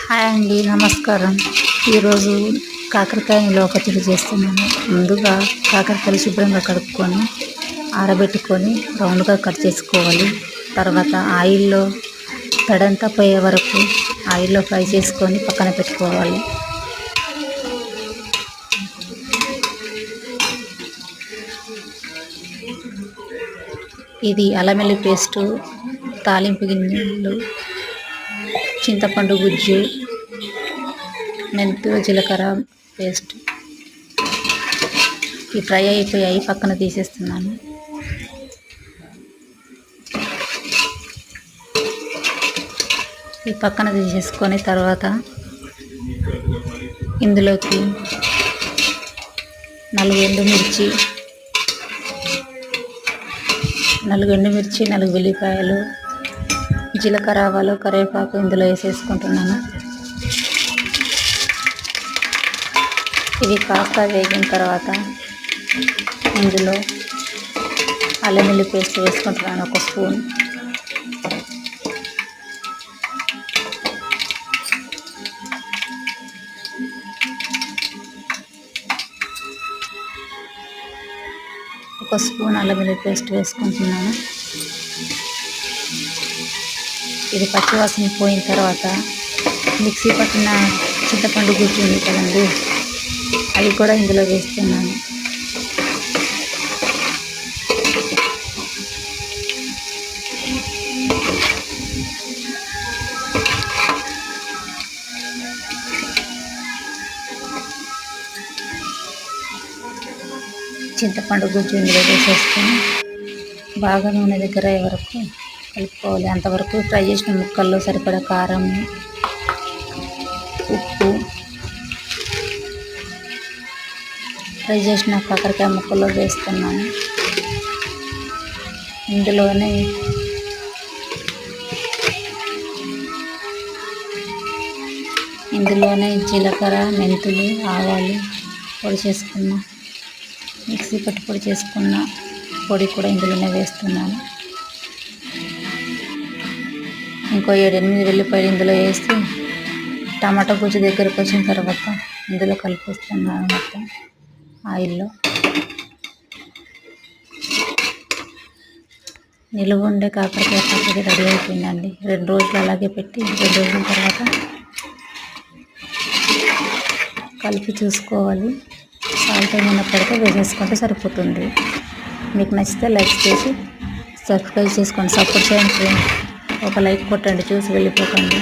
Hi అండి, నమస్కారం. ఈరోజు కాకరకాయ నిల్వ పచ్చడి చేస్తున్నాను. ముందుగా కాకరకాయలు శుభ్రంగా కడుక్కొని ఆరబెట్టుకొని రౌండ్గా కట్ చేసుకోవాలి. తర్వాత ఆయిల్లో తడంతా పోయే వరకు ఆయిల్లో ఫ్రై చేసుకొని పక్కన పెట్టుకోవాలి. ఇది అల్లం వెల్లుల్లి పేస్టు, తాలింపు గింజలు, చింతపండు గుజ్జు, మెంతులు, జీలకర్ర పేస్ట్. ఈ ఫ్రై అయిపోయాయి, పక్కన తీసేస్తున్నాను. ఈ పక్కన తీసేసుకొని తర్వాత ఇందులోకి 4 ఎండుమిర్చి, 4 వెల్లిపాయలు, జీలకర్ర, ఆవాలు, కరివేపాకు ఇందులో వేసేసుకుంటున్నాను. ఇవి కాస్త వేగిన తర్వాత ఇందులో అల్లం వెల్లుల్లి పేస్ట్ వేసుకుంటున్నాను, 1 స్పూన్. అల్లం వెల్లుల్లి పేస్ట్ వేసుకుంటున్నాను. ఇది పచ్చివాసన పోయిన తర్వాత మిక్సీ పట్టిన చింతపండు గుజ్జు ఉంది కదండి, అది కూడా ఇందులో వేస్తున్నాను. చింతపండు గుజ్జు ఇందులో వేసేసుకొని బాగా నూనె దగ్గర అయ్యే వరకు కలుపుకోవాలి. అంతవరకు ఫ్రై చేసిన ముక్కల్లో సరిపడా కారం, ఉప్పు, ఫ్రై చేసిన కాకరకాయ ముక్కల్లో వేస్తున్నాను. ఇందులోనే జీలకర్ర, మెంతులు, ఆవాలు మిక్సీ పట్టి పొడి చేసుకున్న పొడి కూడా ఇందులోనే వేస్తున్నాను. ఇంకో 7-8 వెల్లిపాయలు ఇందులో వేసి టమాటా గుజ్జు దగ్గరకు వచ్చిన తర్వాత ఇందులో కలిపిస్తున్నాను మొత్తం ఆయిల్లో. నిలువ ఉండే కాకరకాయ పచ్చడి రెడీ అయిపోయిందండి. 2 రోజులు అలాగే పెట్టి 2 రోజుల తర్వాత కలిపి చూసుకోవాలి. సాల్ట్ ఏమైనా పడితే వేసేసుకుంటే సరిపోతుంది. మీకు నచ్చితే లైక్ చేసి సబ్స్క్రైబ్ చేసుకోండి, సపోర్ట్ చేయండి. ఒక లైక్ కొట్టండి, చూసి వెళ్ళిపోకండి.